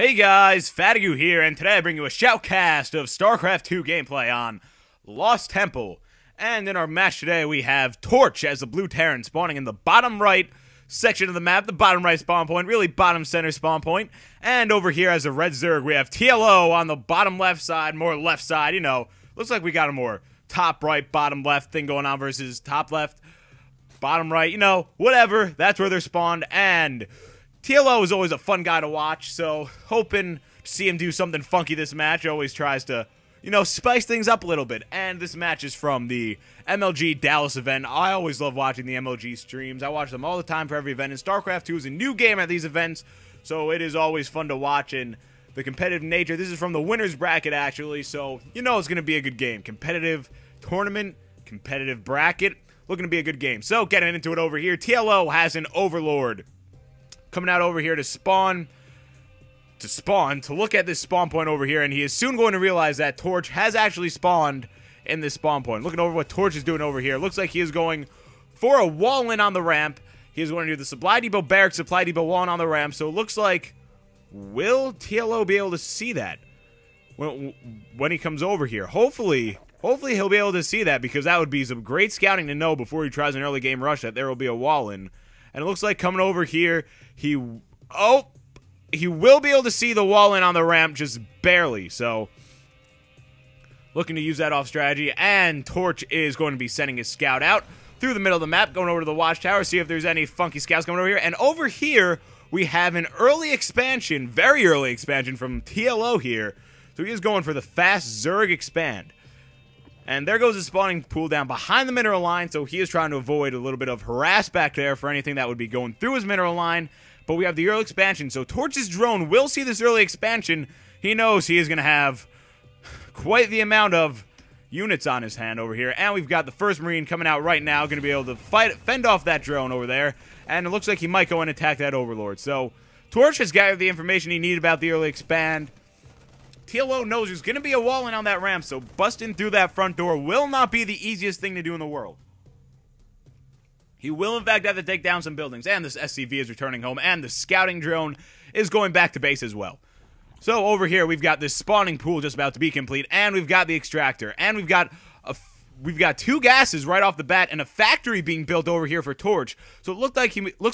Hey guys, Fatiguu here, and today I bring you a shoutcast of Starcraft 2 gameplay on Lost Temple. And in our match today, we have TorcH as the blue Terran spawning in the bottom right section of the map, the bottom right spawn point, really bottom center spawn point. And over here as a red Zerg, we have TLO on the bottom left side, more left side, you know. Looks like we got a more top right, bottom left thing going on versus top left, bottom right, you know, whatever. That's where they're spawned, and TLO is always a fun guy to watch, so hoping to see him do something funky this match. Always tries to, you know, spice things up a little bit. And this match is from the MLG Dallas event. I always love watching the MLG streams. I watch them all the time for every event. And Starcraft 2 is a new game at these events, so it is always fun to watch. And the competitive nature, this is from the winner's bracket, actually, so you know it's going to be a good game. Competitive tournament, competitive bracket, looking to be a good game. So getting into it over here, TLO has an Overlord coming out over here to look at this spawn point over here, and he is soon going to realize that TorcH has actually spawned in this spawn point. Looking over what TorcH is doing over here, looks like he is going for a wall in on the ramp. He is going to do the supply depot barracks, supply depot wall in on the ramp, so it looks like, will TLO be able to see that when he comes over here? Hopefully he'll be able to see that, because that would be some great scouting to know before he tries an early game rush that there will be a wall in. And it looks like coming over here, he will be able to see the wall in on the ramp, just barely. So, looking to use that off strategy. And TorcH is going to be sending his scout out through the middle of the map, going over to the watchtower, see if there's any funky scouts coming over here. And over here, we have an early expansion, very early expansion from TLO here. So he is going for the fast Zerg expand. And there goes his spawning pool down behind the mineral line, so he is trying to avoid a little bit of harass back there for anything that would be going through his mineral line. But we have the early expansion, so TorcH's drone will see this early expansion. He knows he is going to have quite the amount of units on his hand over here. And we've got the first Marine coming out right now, going to be able to fend off that drone over there. And it looks like he might go and attack that Overlord. So TorcH has gathered the information he needed about the early expand. TLO knows there's going to be a wall in on that ramp, so busting through that front door will not be the easiest thing to do in the world. He will, in fact, have to take down some buildings, and this SCV is returning home, and the scouting drone is going back to base as well. So over here, we've got this spawning pool just about to be complete, and we've got the extractor, and we've got two gases right off the bat, and a factory being built over here for TorcH. So it looks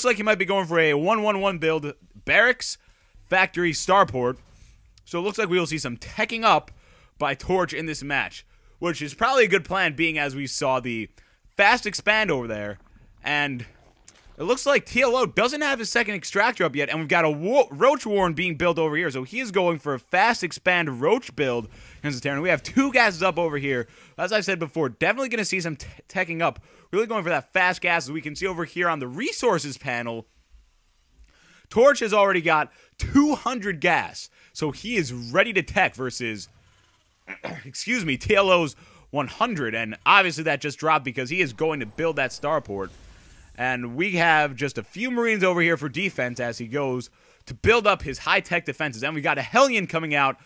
like he might be going for a 1-1-1 build, barracks, factory, starport. So it looks like we will see some teching up by TorcH in this match, which is probably a good plan, being as we saw the fast expand over there. And it looks like TLO doesn't have his second extractor up yet, and we've got a roach warren being built over here. So he is going for a fast expand roach build against the Terran. We have two gases up over here. As I said before, definitely going to see some teching up. Really going for that fast gas, as we can see over here on the resources panel. TorcH has already got 200 gas, so he is ready to tech versus, excuse me, TLO's 100, and obviously that just dropped because he is going to build that starport. And we have just a few Marines over here for defense as he goes to build up his high-tech defenses. And we got a Hellion coming out,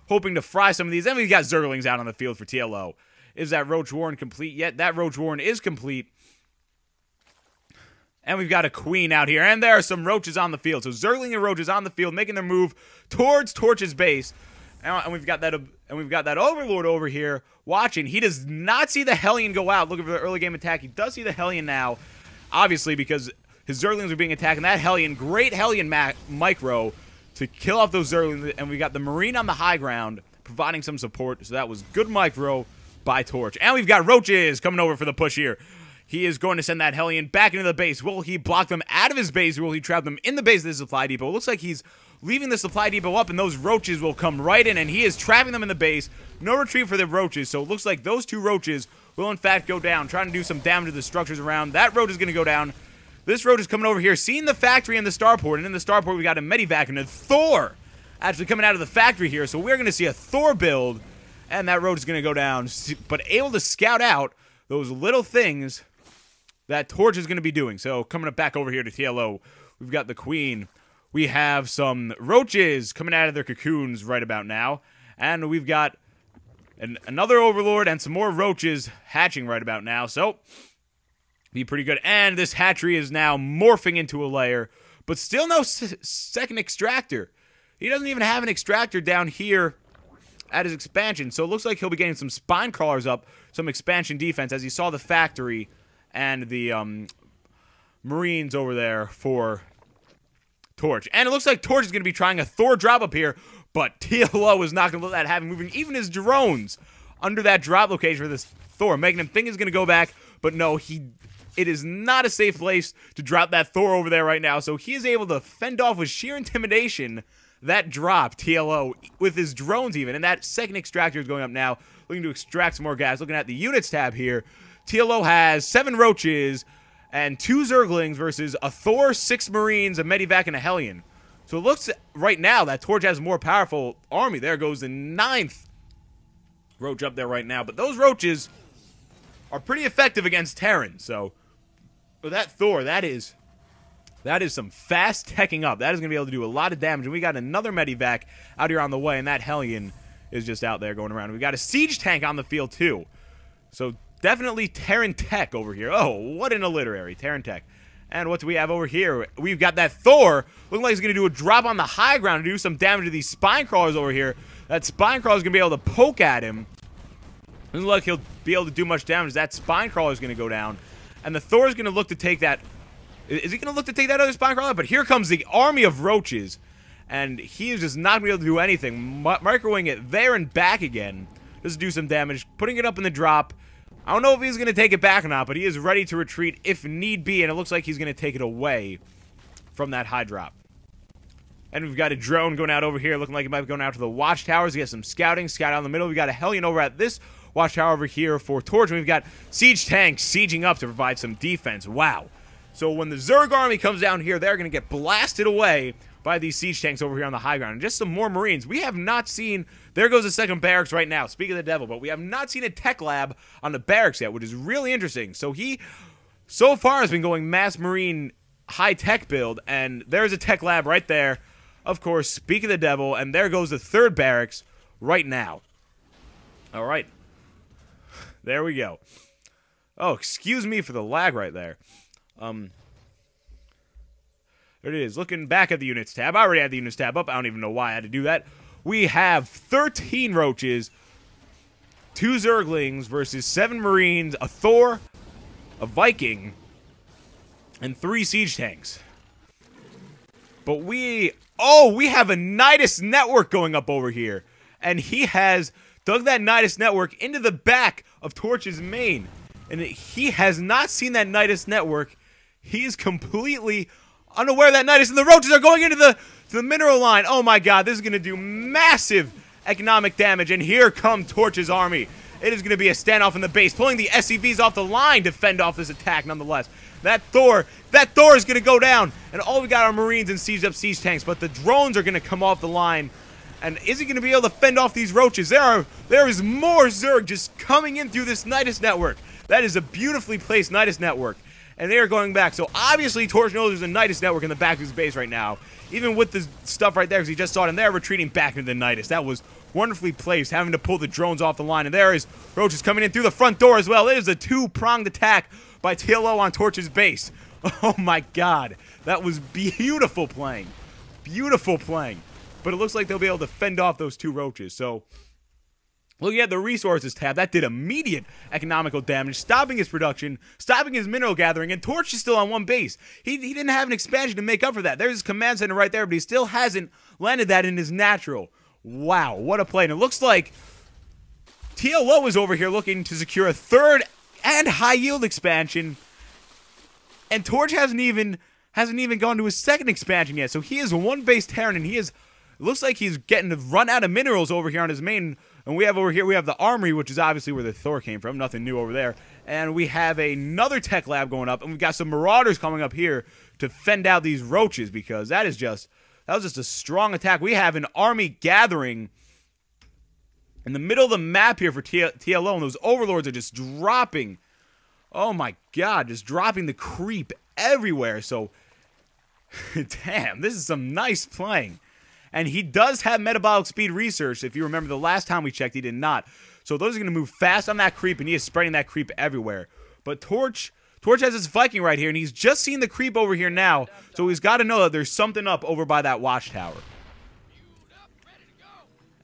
hoping to fry some of these. And we got Zerglings out on the field for TLO. Is that Roach Warren complete yet? That Roach Warren is complete. And we've got a Queen out here, and there are some Roaches on the field. So Zergling and Roaches on the field, making their move towards TorcH's base. And we've got that Overlord over here watching. He does not see the Hellion go out, looking for the early game attack. He does see the Hellion now, obviously, because his Zerglings are being attacked. And that Hellion, great Hellion micro to kill off those Zerglings. And we got the Marine on the high ground, providing some support. So that was good micro by TorcH. And we've got Roaches coming over for the push here. He is going to send that Hellion back into the base. Will he block them out of his base, or will he trap them in the base of the supply depot? It looks like he's leaving the supply depot up, and those Roaches will come right in, and he is trapping them in the base. No retreat for the Roaches, so it looks like those two Roaches will, in fact, go down, trying to do some damage to the structures around. That Roach is going to go down. This Roach is coming over here, seeing the factory and the starport, and in the starport we got a Medivac and a Thor actually coming out of the factory here, so we're going to see a Thor build, and that Roach is going to go down, but able to scout out those little things that TorcH is going to be doing. So coming up back over here to TLO, we've got the Queen. We have some Roaches coming out of their cocoons right about now. And we've got another Overlord and some more Roaches hatching right about now. So, be pretty good. And this hatchery is now morphing into a lair, but still no second extractor. he doesn't even have an extractor down here at his expansion. So it looks like he'll be getting some spine crawlers up, some expansion defense, as he saw the factory and the Marines over there for TorcH. And it looks like TorcH is going to be trying a Thor drop up here, but TLO is not going to let that happen, moving even his drones under that drop location for this Thor, making him think he's going to go back, but no, it is not a safe place to drop that Thor over there right now, so he is able to fend off with sheer intimidation that drop, TLO, with his drones even, and that second extractor is going up now, looking to extract some more gas. Looking at the units tab here, TLO has 7 roaches and 2 zerglings versus a Thor, 6 marines, a medivac, and a hellion. So it looks right now that TorcH has a more powerful army. There goes the 9th roach up there right now, but those roaches are pretty effective against Terran, so with that Thor, that is some fast teching up. That is going to be able to do a lot of damage. And we got another medivac out here on the way, and that Hellion is just out there going around. We got a siege tank on the field, too. So definitely Terran tech over here. Oh, what an alliterary. Terran tech. And what do we have over here? We've got that Thor. Looking like he's going to do a drop on the high ground to do some damage to these spine crawlers over here. That spine crawler is going to be able to poke at him. Doesn't look like he'll be able to do much damage. That spine crawler is going to go down. And the Thor is going to look to take that. Is he going to look to take that other spine crawler? But here comes the army of roaches. And he is just not going to be able to do anything. Microwaving it there and back again. Just to do some damage. Putting it up in the drop. I don't know if he's going to take it back or not. But he is ready to retreat if need be. And it looks like he's going to take it away from that high drop. And we've got a drone going out over here. Looking like it might be going out to the watchtowers. He has some scouting. Scout out in the middle. We've got a Hellion over at this watchtower over here for TorcH. We've got siege tanks sieging up to provide some defense. Wow. So when the Zerg army comes down here, they're going to get blasted away by these siege tanks over here on the high ground. And just some more Marines. We have not seen... There goes the second barracks right now. Speak of the devil. But we have not seen a tech lab on the barracks yet, which is really interesting. So he, so far, has been going mass Marine high-tech build. And there's a tech lab right there. Of course, speak of the devil. And there goes the third barracks right now. All right. There we go. Oh, excuse me for the lag right there. There it is. Looking back at the units tab. I already had the units tab up. I don't even know why I had to do that. We have 13 roaches, 2 zerglings versus 7 marines, a Thor, a Viking, and 3 siege tanks. But we have a Nidus network going up over here. And he has dug that Nidus network into the back of TorcH's main. And he has not seen that Nidus network. He is completely unaware that Nidus and the roaches are going into the mineral line. Oh my god, this is going to do massive economic damage. And here come TorcH's army. It is going to be a standoff in the base, pulling the SCVs off the line to fend off this attack nonetheless. That Thor is going to go down. And all we got are Marines and siege up siege tanks. But the drones are going to come off the line. And is he going to be able to fend off these roaches? There is more Zerg just coming in through this Nidus network. That is a beautifully placed Nidus network. And they are going back. So obviously TorcH knows there's a Nidus network in the back of his base right now. Even with the stuff right there, because he just saw it, and they're retreating back into the Nidus. That was wonderfully placed, having to pull the drones off the line. And there is roaches coming in through the front door as well. It is a 2-pronged attack by TLO on TorcH's base. Oh my god. That was beautiful playing. Beautiful playing. But it looks like they'll be able to fend off those 2 roaches. So, looking at the resources tab, that did immediate economical damage, stopping his production, stopping his mineral gathering, and TorcH is still on 1 base. He didn't have an expansion to make up for that. There's his command center right there, but he still hasn't landed that in his natural. Wow, what a play. And it looks like TLO is over here looking to secure a 3rd and high-yield expansion, and TorcH hasn't even gone to his 2nd expansion yet. So he is a 1-base Terran, and he is... Looks like he's getting to run out of minerals over here on his main. And we have over here, we have the armory, which is obviously where the Thor came from. Nothing new over there. And we have another tech lab going up. And we've got some marauders coming up here to fend out these roaches. Because that was just a strong attack. We have an army gathering in the middle of the map here for TLO. And those overlords are just dropping. Oh my god, just dropping the creep everywhere. So, damn, this is some nice playing. And he does have metabolic speed research. If you remember the last time we checked, he did not. So those are going to move fast on that creep, and he is spreading that creep everywhere. But TorcH has his Viking right here, and he's just seen the creep over here now. So he's got to know that there's something up over by that watchtower.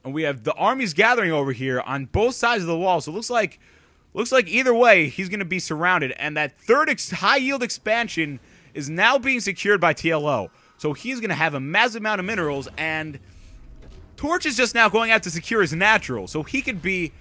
And we have the armies gathering over here on both sides of the wall. So it looks like either way, he's going to be surrounded. And that third high-yield expansion is now being secured by TLO. So he's going to have a massive amount of minerals. And TorcH is just now going out to secure his natural. So he could be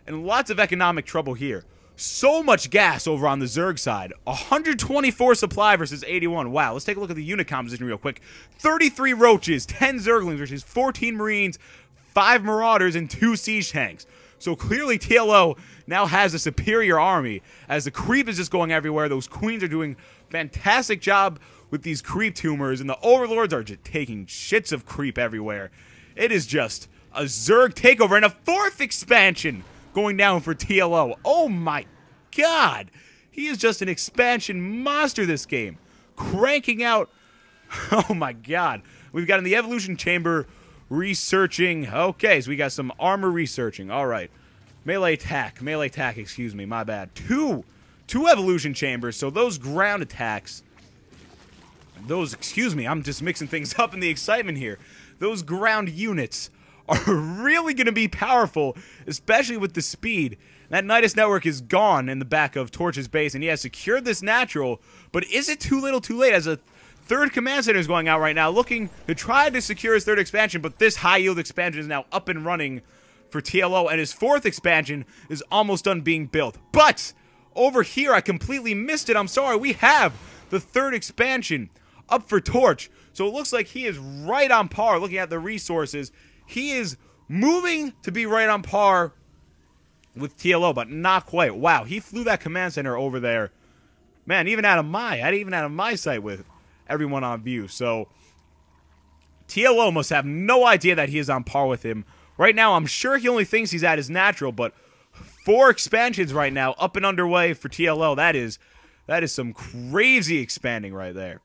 in lots of economic trouble here. So much gas over on the Zerg side. 124 supply versus 81. Wow, let's take a look at the unit composition real quick. 33 roaches, 10 Zerglings versus 14 Marines, 5 Marauders, and 2 Siege Tanks. So clearly TLO now has a superior army, as the creep is just going everywhere. Those queens are doing a fantastic job with these creep tumors, and the overlords are just taking shits of creep everywhere. It is just a Zerg takeover, and a 4th expansion going down for TLO. Oh my god. He is just an expansion monster this game. Cranking out. Oh my god. We've got in the evolution chamber researching. Okay, so we got some armor researching. Alright. Melee attack, excuse me, my bad. Two evolution chambers, so those ground attacks. Excuse me, I'm just mixing things up in the excitement here. Those ground units are really going to be powerful, especially with the speed. That Nidus network is gone in the back of TorcH's base, and he has secured this natural, but is it too little too late, as a 3rd command center is going out right now, looking to try to secure his 3rd expansion, but this high-yield expansion is now up and running for TLO, and his 4th expansion is almost done being built. But over here, I completely missed it. I'm sorry. We have the 3rd expansion up for TorcH, so it looks like he is right on par. Looking at the resources, he is moving to be right on par with TLO, but not quite. Wow, he flew that command center over there. Man, even out of my sight with everyone on view. So TLO must have no idea that he is on par with him. Right now, I'm sure he only thinks he's at his natural, but 4 expansions right now up and underway for TLO. That is some crazy expanding right there.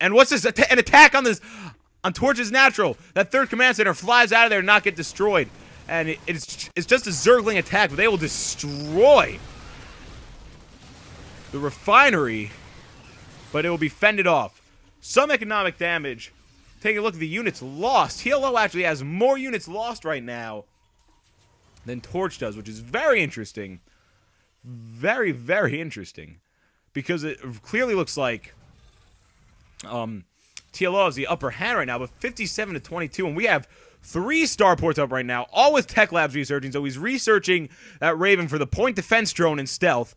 And what's this? An attack on TorcH's natural. That 3rd command center flies out of there and not get destroyed. And it's just a Zergling attack, but they will destroy the refinery, but it will be fended off. Some economic damage. Taking a look at the units lost. TLO actually has more units lost right now than TorcH does, which is very interesting. Very, very interesting. Because it clearly looks like TLO has the upper hand right now, but 57-22, and we have 3 starports up right now, all with Tech Labs researching. So he's researching that Raven for the point defense drone and stealth,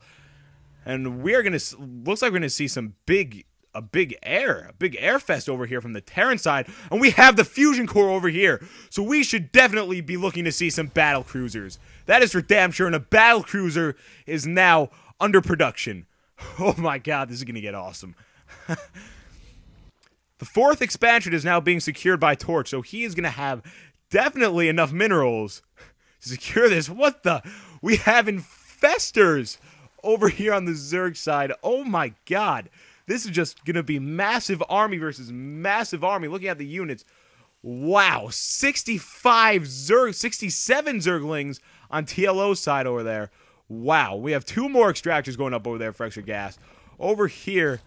and we're gonna looks like we're gonna see a big air fest over here from the Terran side, and we have the fusion core over here. So we should definitely be looking to see some battle cruisers. That is for damn sure, and a battle cruiser is now under production. Oh my god, this is gonna get awesome. The 4th expansion is now being secured by TorcH, so he is going to have definitely enough minerals to secure this. What the? We have infestors over here on the Zerg side. Oh my god. This is just going to be massive army versus massive army. Looking at the units. Wow. 67 Zerglings on TLO's side over there. Wow. We have 2 more extractors going up over there for extra gas. Over here,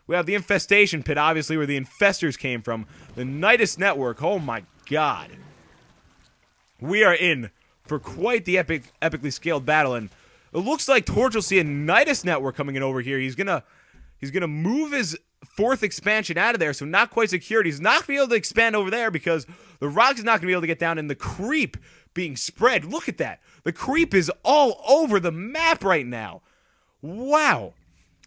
we have the infestation pit, obviously, where the infestors came from. The Nidus network. Oh my god. We are in for quite the epically scaled battle, and it looks like TorcH will see a Nidus network coming in over here. He's gonna move his 4th expansion out of there, so not quite secured. He's not gonna be able to expand over there because the rock is not gonna be able to get down, and the creep being spread. Look at that. The creep is all over the map right now. Wow.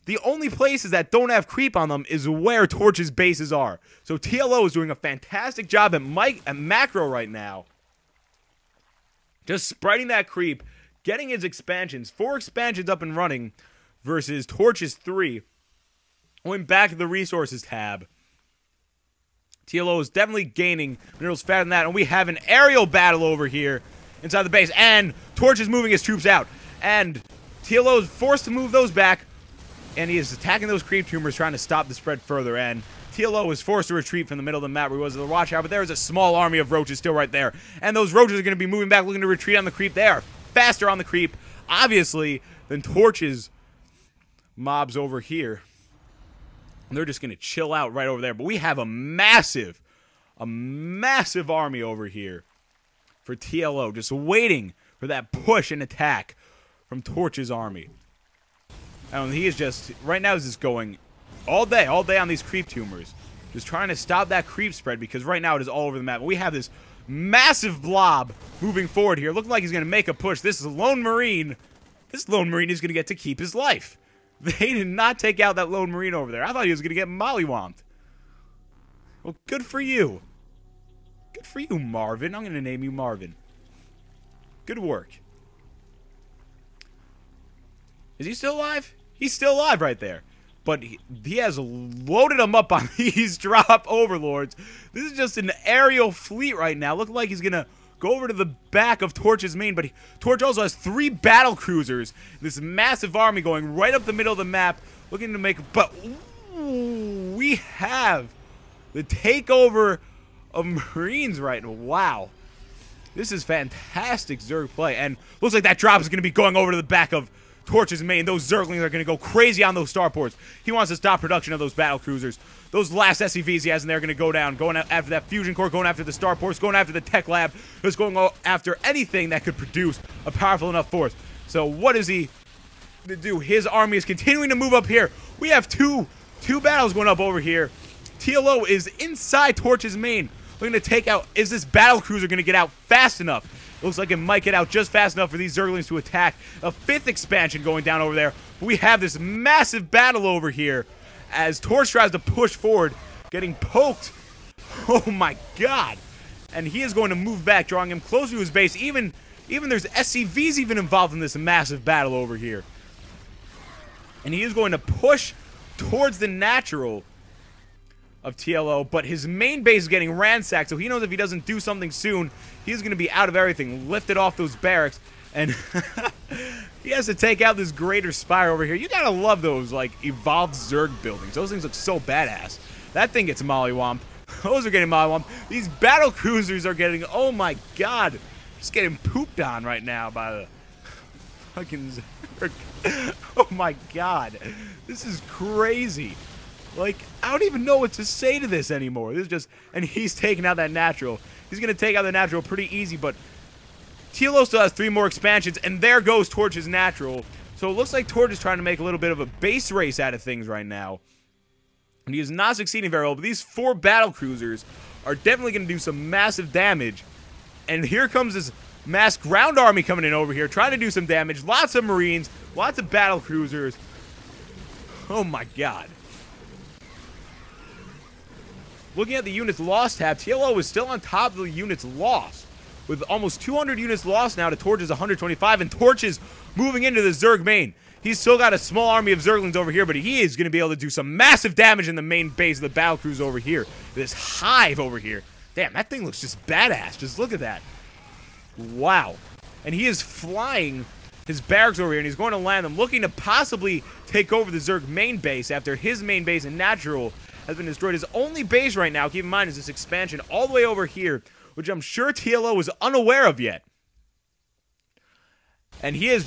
The only places that don't have creep on them is where TorcH's bases are. So TLO is doing a fantastic job at macro right now. Just spreading that creep, getting his expansions. 4 expansions up and running versus TorcH's 3. Going back to the resources tab. TLO is definitely gaining minerals faster than that. And we have an aerial battle over here inside the base. And TorcH is moving his troops out. And TLO is forced to move those back. And he is attacking those creep tumors, trying to stop the spread further. And TLO is forced to retreat from the middle of the map where he was at the watch tower. But there is a small army of roaches still right there. And those roaches are going to be moving back, looking to retreat on the creep. They are faster on the creep, obviously, than TorcH's mobs over here. And they're just going to chill out right over there. But we have a massive army over here. for TLO, just waiting for that push and attack from TorcH's army. And he is just, right now is just going all day on these creep tumors. Just trying to stop that creep spread because right now it is all over the map. We have this massive blob moving forward here. Looking like he's going to make a push. This is a lone marine. This lone marine is going to get to keep his life. They did not take out that lone marine over there. I thought he was going to get mollywomped. Well, good for you. Good for you, Marvin. I'm going to name you Marvin. Good work. Is he still alive? He's still alive right there. But he has loaded them up on these drop overlords. This is just an aerial fleet right now. Looking like he's going to go over to the back of TorcH's main. But TorcH also has 3 battle cruisers. This massive army going right up the middle of the map. Looking to make... But ooh, we have the takeover of Marines right now. Wow. This is fantastic Zerg play. And looks like that drop is going to be going over to the back of TorcH's main. Those Zerglings are going to go crazy on those starports. He wants to stop production of those battle cruisers. Those last SCVs he has in there are going to go down. Going after that fusion core, going after the starports, going after the tech lab. Just going after anything that could produce a powerful enough force. So what is he to do? His army is continuing to move up here. We have two battles going up over here. TLO is inside TorcH's main. Looking to take out. Is this battle cruiser going to get out fast enough? Looks like it might get out just fast enough for these Zerglings to attack. A 5th expansion going down over there. We have this massive battle over here as TorcH tries to push forward, getting poked. Oh my god. And he is going to move back, drawing him closer to his base. Even there's SCVs even involved in this massive battle over here. And he is going to push towards the natural of TLO, but his main base is getting ransacked, so he knows if he doesn't do something soon, he's going to be out of everything, lifted off those barracks, and he has to take out this greater spire over here. You gotta love those, like, evolved Zerg buildings. Those things look so badass. That thing gets mollywomped. Those are getting mollywomped. These battle cruisers are getting, oh my god, just getting pooped on right now by the fucking Zerg. Oh my god. This is crazy. Like, I don't even know what to say to this anymore. This is just... And he's taking out that natural. He's going to take out the natural pretty easy, but... TLO still has 3 more expansions, and there goes TorcH's natural. So it looks like TorcH is trying to make a little bit of a base race out of things right now. And he is not succeeding very well, but these 4 battle cruisers are definitely going to do some massive damage. And here comes this mass ground army coming in over here, trying to do some damage. Lots of Marines, lots of battle cruisers. Oh my god. Looking at the units lost tab, TLO is still on top of the units lost. With almost 200 units lost now to TorcH's 125, and TorcH is moving into the Zerg main. He's still got a small army of Zerglings over here, but he is going to be able to do some massive damage in the main base of the battlecruise over here. This hive over here. Damn, that thing looks just badass. Just look at that. Wow. And he is flying his barracks over here, and he's going to land them, looking to possibly take over the Zerg main base after his main base in natural has been destroyed. His only base right now, keep in mind, is this expansion all the way over here, which I'm sure TLO is unaware of yet. And he has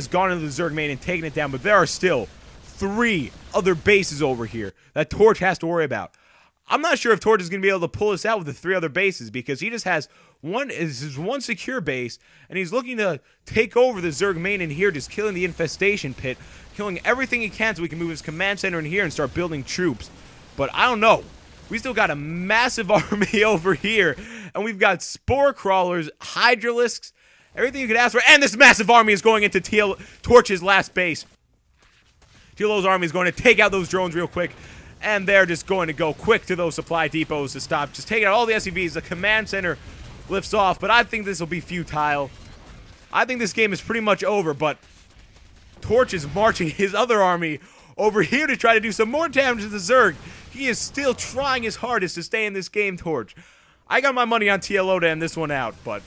gone into the Zerg main and taken it down, but there are still 3 other bases over here that TorcH has to worry about. I'm not sure if TorcH is going to be able to pull this out with the 3 other bases, because he just has one secure base, and he's looking to take over the Zerg main in here, just killing the infestation pit, killing everything he can so we can move his command center in here and start building troops. But I don't know. We still got a massive army over here, and we've got spore crawlers, hydralisks, everything you could ask for, and this massive army is going into TorcH's last base. TLO's army is going to take out those drones real quick, and they're just going to go quick to those supply depots to stop. Just taking out all the SCVs. The command center lifts off, but I think this will be futile. I think this game is pretty much over, but TorcH is marching his other army over here to try to do some more damage to the Zerg. He is still trying his hardest to stay in this game, TorcH. I got my money on TLO to end this one out, but...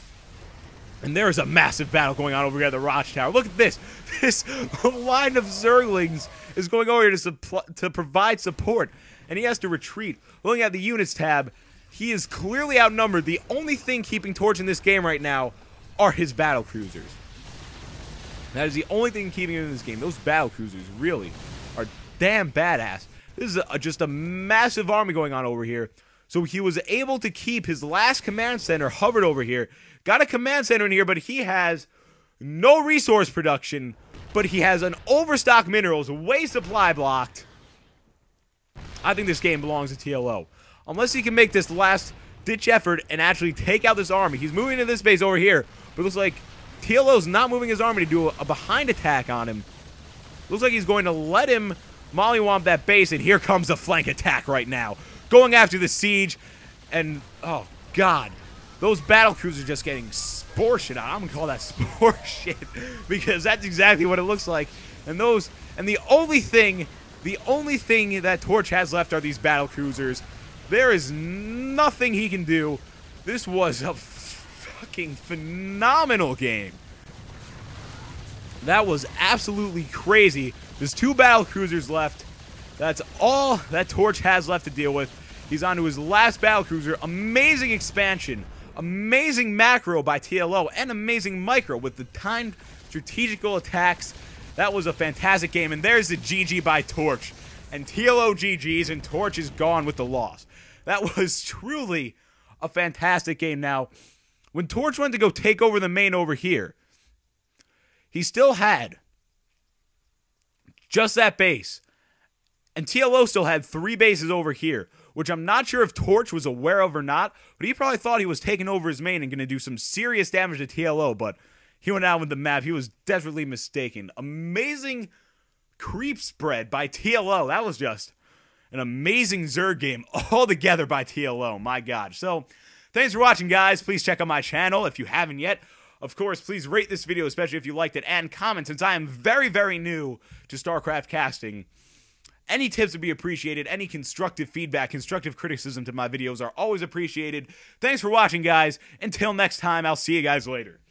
And there is a massive battle going on over here at the Roch Tower. Look at this. This line of Zerglings is going over here to provide support, and he has to retreat. Looking at the units tab, he is clearly outnumbered. The only thing keeping TorcH in this game right now are his battle cruisers. That is the only thing keeping him in this game. Those battle cruisers really are damn badass. This is just a massive army going on over here. So he was able to keep his last command center hovered over here. Got a command center in here, but he has no resource production. But he has an overstock minerals, way supply blocked. I think this game belongs to TLO. Unless he can make this last ditch effort and actually take out this army. He's moving to this base over here. But it looks like TLO's not moving his army to do a behind attack on him. Looks like he's going to let him mollywomp that base. And here comes a flank attack right now. Going after the siege. And, oh, God. Those battle crews are just getting spore shit out. I'm going to call that spore shit. Because that's exactly what it looks like. And the only thing that TorcH has left are these battle cruisers. There is nothing he can do. This was a fucking phenomenal game. That was absolutely crazy. There's 2 battle cruisers left. That's all that TorcH has left to deal with. He's on to his last battle cruiser. Amazing expansion. Amazing macro by TLO. And amazing micro with the timed strategical attacks. That was a fantastic game. And there's the GG by TorcH. And TLO GG's, and TorcH is gone with the loss. That was truly a fantastic game. Now, when TorcH went to go take over the main over here, he still had just that base. And TLO still had 3 bases over here, which I'm not sure if TorcH was aware of or not, but he probably thought he was taking over his main and going to do some serious damage to TLO, but he went out with the map. He was desperately mistaken. Amazing creep spread by TLO. That was just an amazing Zerg game altogether by TLO. My God. So, thanks for watching, guys. Please check out my channel if you haven't yet. Of course, please rate this video, especially if you liked it, and comment, since I am very, very new to StarCraft casting. Any tips would be appreciated. Any constructive feedback, constructive criticism to my videos are always appreciated. Thanks for watching, guys. Until next time, I'll see you guys later.